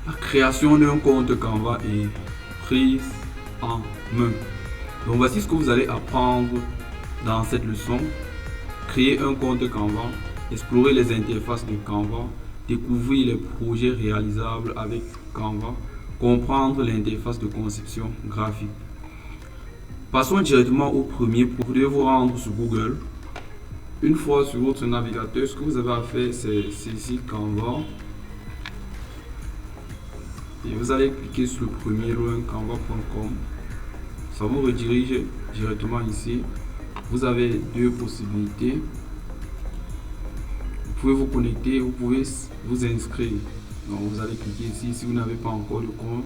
La création d'un compte Canva est prise en main. Donc voici ce que vous allez apprendre dans cette leçon. Créer un compte Canva, explorer les interfaces de Canva, découvrir les projets réalisables avec Canva, comprendre l'interface de conception graphique. Passons directement au premier. Vous devez vous rendre sur Google. Une fois sur votre navigateur, ce que vous avez à faire, c'est saisir Canva. Et vous allez cliquer sur le premier lien canva.com. Ça vous redirige directement ici. Vous avez deux possibilités. Vous pouvez vous connecter, vous pouvez vous inscrire. Donc vous allez cliquer ici si vous n'avez pas encore de compte.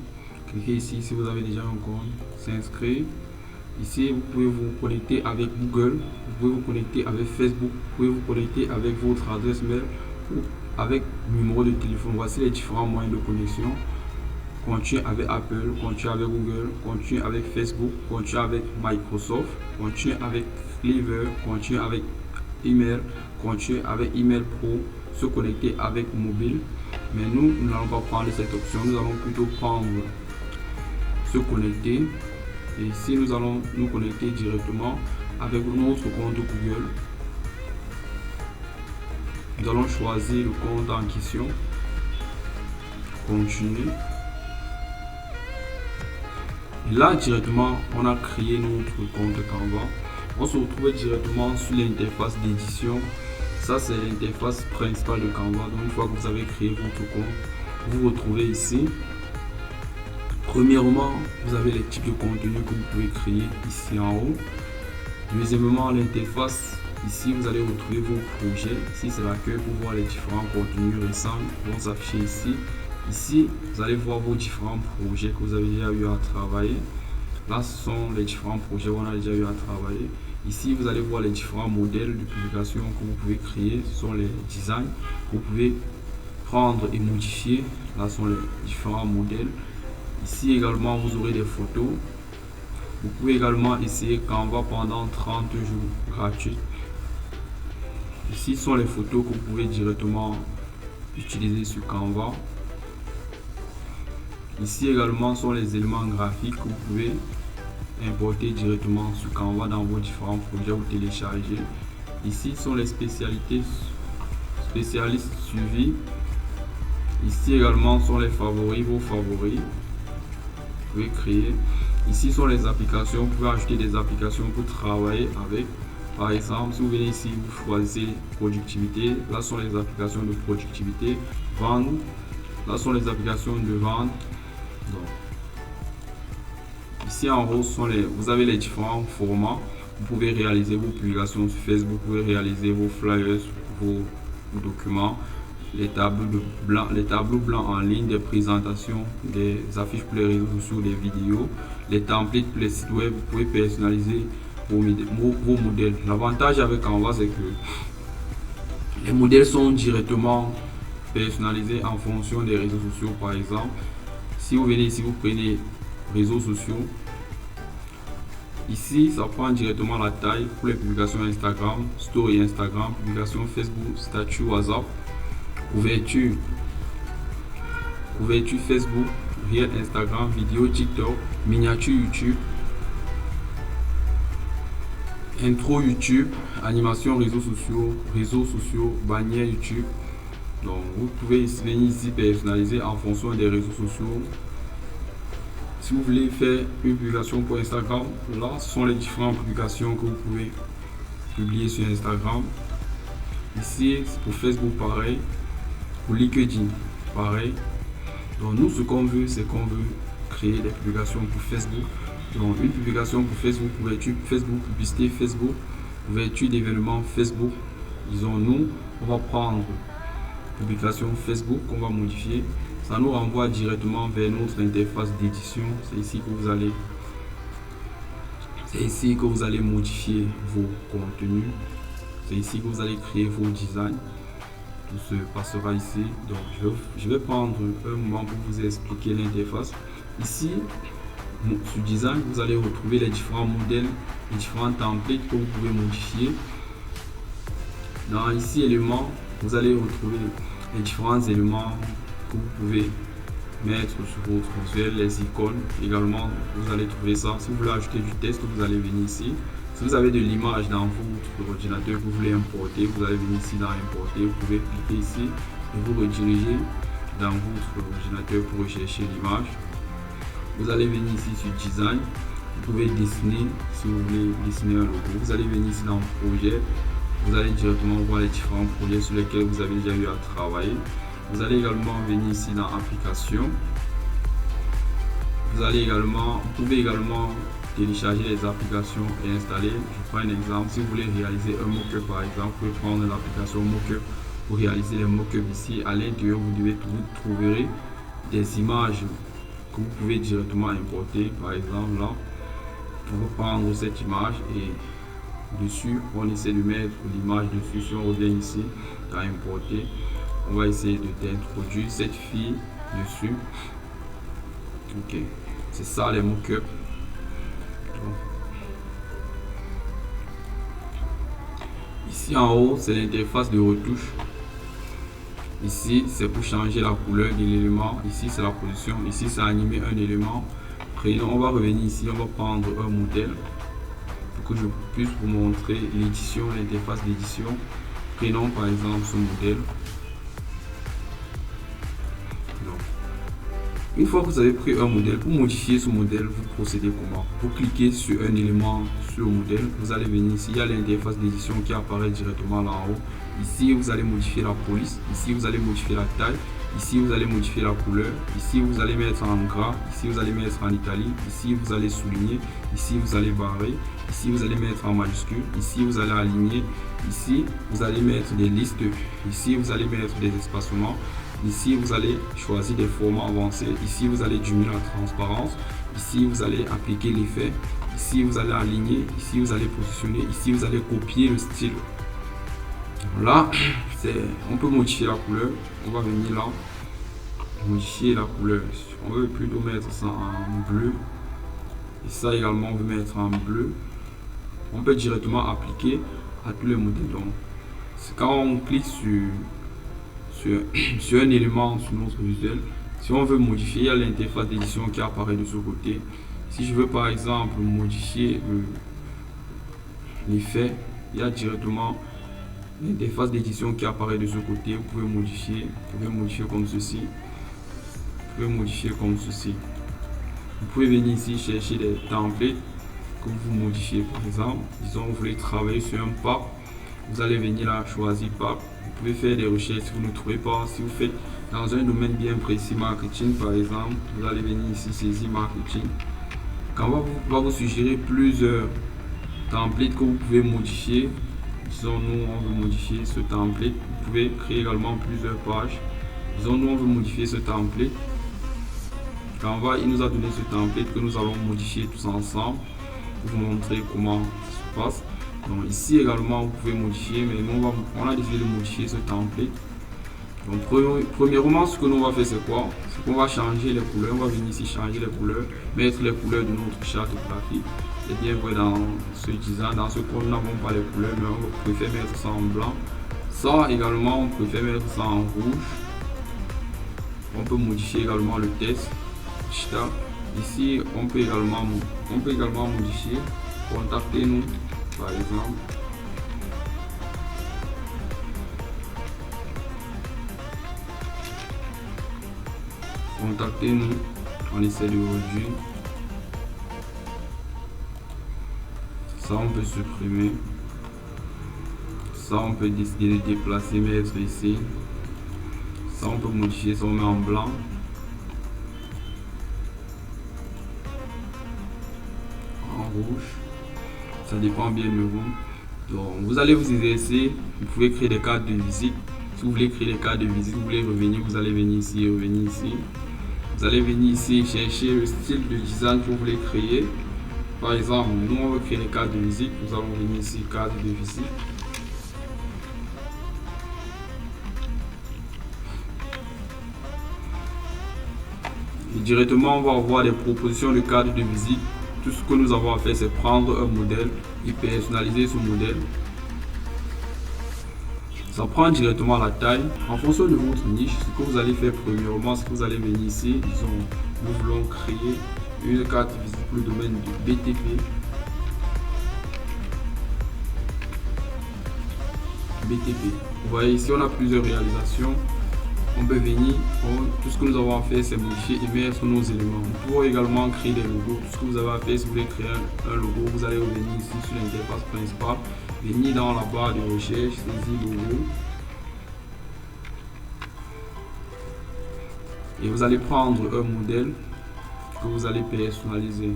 Cliquez ici si vous avez déjà un compte. S'inscrire. Ici, vous pouvez vous connecter avec Google, vous pouvez vous connecter avec Facebook, vous pouvez vous connecter avec votre adresse mail ou avec numéro de téléphone. Voici les différents moyens de connexion. Continuer avec Apple, continuer avec Google, continuer avec Facebook, continuer avec Microsoft, continuer avec Clever, continuer avec email, continuer avec email pro, se connecter avec mobile. Mais nous n'allons pas prendre cette option, nous allons plutôt prendre se connecter. Et ici, nous allons nous connecter directement avec notre compte Google. Nous allons choisir le compte en question. Continuer. Et là, directement, on a créé notre compte Canva. On se retrouve directement sur l'interface d'édition. Ça, c'est l'interface principale de Canva. Donc, une fois que vous avez créé votre compte, vous vous retrouvez ici. Premièrement, vous avez les types de contenu que vous pouvez créer ici en haut. Deuxièmement, l'interface. Ici, vous allez retrouver vos projets. Ici, c'est l'accueil pour voir les différents contenus récents qui vont s'afficher ici. Ici, vous allez voir vos différents projets que vous avez déjà eu à travailler. Là, ce sont les différents projets qu'on a déjà eu à travailler. Ici, vous allez voir les différents modèles de publication que vous pouvez créer. Ce sont les designs. Vous pouvez prendre et modifier. Là, ce sont les différents modèles. Ici également, vous aurez des photos. Vous pouvez également essayer Canva pendant 30 jours gratuits. Ici sont les photos que vous pouvez directement utiliser sur Canva. Ici également sont les éléments graphiques que vous pouvez importer directement sur Canva dans vos différents projets ou télécharger. Ici sont les spécialistes suivis. Ici également sont les favoris, vos favoris. Vous pouvez créer. Ici sont les applications. Vous pouvez ajouter des applications pour travailler avec. Par exemple, si vous venez ici, vous choisissez productivité. Là sont les applications de productivité. Vendre. Là sont les applications de vente. Donc, ici en haut, vous avez les différents formats. Vous pouvez réaliser vos publications sur Facebook. Vous pouvez réaliser vos flyers, vos documents. Les tableaux blancs en ligne, des présentations, des affiches pour les réseaux sociaux, des vidéos, les templates pour les sites web. Vous pouvez personnaliser vos modèles. L'avantage avec Canva, c'est que les modèles sont directement personnalisés en fonction des réseaux sociaux. Par exemple, si vous venez ici, vous prenez réseaux sociaux. Ici, ça prend directement la taille pour les publications Instagram, story Instagram, publications Facebook, statut WhatsApp. Couverture Facebook, Reel Instagram, vidéo TikTok, miniature YouTube, intro YouTube, animation réseaux sociaux, bannière YouTube. Donc vous pouvez venir ici personnaliser en fonction des réseaux sociaux. Si vous voulez faire une publication pour Instagram, là ce sont les différentes publications que vous pouvez publier sur Instagram. Ici pour Facebook pareil. Pour LinkedIn, pareil. Donc nous, ce qu'on veut, c'est qu'on veut créer des publications pour Facebook. Donc une publication pour Facebook, couverture Facebook, publicité Facebook, couverture d'événements Facebook. Disons nous, on va prendre publication Facebook qu'on va modifier. Ça nous renvoie directement vers notre interface d'édition. C'est ici que vous allez modifier vos contenus. C'est ici que vous allez créer vos designs. Tout se passera ici. Donc je vais prendre un moment pour vous expliquer l'interface. Ici sur design, vous allez retrouver les différents modèles, les différents templates que vous pouvez modifier. Dans ici éléments, vous allez retrouver les différents éléments que vous pouvez mettre sur votre visuel les icônes. Également, vous allez trouver ça. Si vous voulez ajouter du texte, vous allez venir ici. Si vous avez de l'image dans votre ordinateur que vous voulez importer, vous allez venir ici dans importer. Vous pouvez cliquer ici et vous rediriger dans votre ordinateur pour rechercher l'image. Vous allez venir ici sur design. Vous pouvez dessiner si vous voulez dessiner un logo. Vous allez venir ici dans projet. Vous allez directement voir les différents projets sur lesquels vous avez déjà eu à travailler. Vous allez également venir ici dans application. Vous pouvez également télécharger les applications et installer. Je prends un exemple. Si vous voulez réaliser un mock-up par exemple, vous pouvez prendre l'application mock-up pour réaliser les mock-up ici. À l'intérieur, vous trouverez des images que vous pouvez directement importer. Par exemple, là, on va prendre cette image et dessus, on essaie de mettre l'image dessus. Si on revient ici à importer, on va essayer d'introduire cette fille dessus. Ok, c'est ça les mock-up. Ici en haut, c'est l'interface de retouche. Ici, c'est pour changer la couleur de l'élément. Ici, c'est la position. Ici, c'est animer un élément. On va revenir ici, on va prendre un modèle pour que je puisse vous montrer l'édition, l'interface d'édition. Prenons par exemple ce modèle. Une fois que vous avez pris un modèle, pour modifier ce modèle, vous procédez comment? Vous cliquez sur un élément sur le modèle, vous allez venir ici, il y a l'interface d'édition qui apparaît directement là en haut. Ici, vous allez modifier la police, ici, vous allez modifier la taille, ici, vous allez modifier la couleur, ici, vous allez mettre en gras, ici, vous allez mettre en italique, ici, vous allez souligner, ici, vous allez barrer, ici, vous allez mettre en majuscule, ici, vous allez aligner, ici, vous allez mettre des listes, ici, vous allez mettre des espacements. Ici, vous allez choisir des formats avancés. Ici, vous allez diminuer la transparence. Ici, vous allez appliquer l'effet. Ici, vous allez aligner. Ici, vous allez positionner. Ici, vous allez copier le style. Là, on peut modifier la couleur. On va venir là, modifier la couleur. On veut plutôt mettre ça en bleu. Et ça également, on veut mettre en bleu. On peut directement appliquer à tous les modèles. Donc, c'est quand on clique sur un élément sur notre visuel, si on veut modifier, il y a l'interface d'édition qui apparaît de ce côté. Si je veux par exemple modifier l'effet, il y a directement l'interface d'édition qui apparaît de ce côté. Vous pouvez modifier comme ceci. Vous pouvez modifier comme ceci. Vous pouvez venir ici chercher des templates que vous modifiez. Par exemple, disons vous voulez travailler sur un pack. Vous allez venir là, choisir pack. Vous pouvez faire des recherches si vous ne trouvez pas. Si vous faites dans un domaine bien précis, marketing par exemple, vous allez venir ici saisir marketing. Quand on va vous suggérer plusieurs templates que vous pouvez modifier. Disons nous on veut modifier ce template. Vous pouvez créer également plusieurs pages. Disons nous on veut modifier ce template. Canva il nous a donné ce template que nous allons modifier tous ensemble pour vous montrer comment ça se passe. Donc ici également vous pouvez modifier, mais nous on a décidé de modifier ce template. Donc premièrement ce que nous on va faire c'est quoi? C'est qu'on va changer les couleurs. On va venir ici changer les couleurs, mettre les couleurs de notre charte graphique. C'est bien vrai dans ce design, dans ce code nous n'avons pas les couleurs, mais on préfère mettre ça en blanc. Ça également on préfère mettre ça en rouge. On peut modifier également le texte. Ici on peut également modifier. Contactez-nous par exemple. Contactez-nous. On essaie de réduire. Ça on peut supprimer. Ça on peut décider de déplacer, mettre ici. Ça on peut modifier, ça on met en blanc. En rouge. Ça dépend bien de vous. Donc vous allez vous exercer. Vous pouvez créer des cartes de visite. Si vous voulez créer des cartes de visite, vous voulez revenir, vous allez venir ici, revenir ici. Vous allez venir ici chercher le style de design que vous voulez créer. Par exemple, nous on veut créer des cartes de visite. Nous allons venir ici, carte de visite. Et directement, on va avoir des propositions de cartes de visite. Tout ce que nous avons à faire, c'est prendre un modèle et personnaliser ce modèle. Ça prend directement la taille. En fonction de votre niche, ce que vous allez faire premièrement, c'est que vous allez venir ici. Disons, nous voulons créer une carte visible pour le domaine de BTP. Vous voyez ici, on a plusieurs réalisations. On peut venir, tout ce que nous avons à faire, c'est modifier et mettre nos éléments. Nous pouvons également créer des logos. Tout ce que vous avez à faire, si vous voulez créer un logo, vous allez revenir ici sur l'interface principale, venir dans la barre de recherche, saisir logo. Et vous allez prendre un modèle que vous allez personnaliser.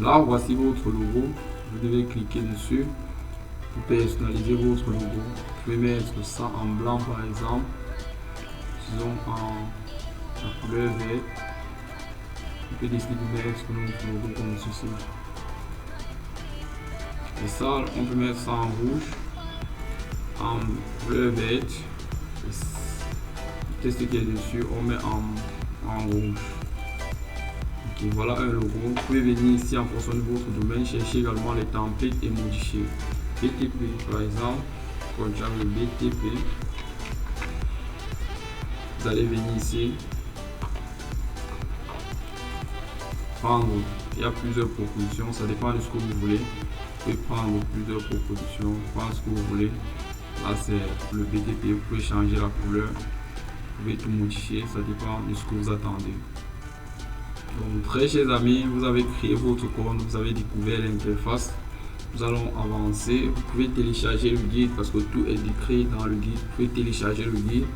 Là, voici votre logo. Vous devez cliquer dessus pour personnaliser votre logo. Vous pouvez mettre ça en blanc par exemple, disons en la couleur verte. Vous pouvez décider de mettre notre logo comme ceci. Et ça, on peut mettre ça en rouge, en couleur verte. Qu'est-ce qu'il y a dessus? On met en rouge. Ok, voilà un logo. Vous pouvez venir ici en fonction de votre domaine, chercher également les templates et modifier. BTP par exemple, quand j'avais BTP, vous allez venir ici, prendre, il y a plusieurs propositions, ça dépend de ce que vous voulez. Vous pouvez prendre plusieurs propositions, prendre ce que vous voulez. Là c'est le BTP, vous pouvez changer la couleur, vous pouvez tout modifier, ça dépend de ce que vous attendez. Donc très chers amis, vous avez créé votre compte, vous avez découvert l'interface. Nous allons avancer. Vous pouvez télécharger le guide parce que tout est décrit dans le guide. Vous pouvez télécharger le guide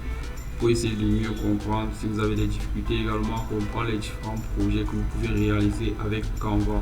pour essayer de mieux comprendre. Si vous avez des difficultés également, comprendre les différents projets que vous pouvez réaliser avec Canva.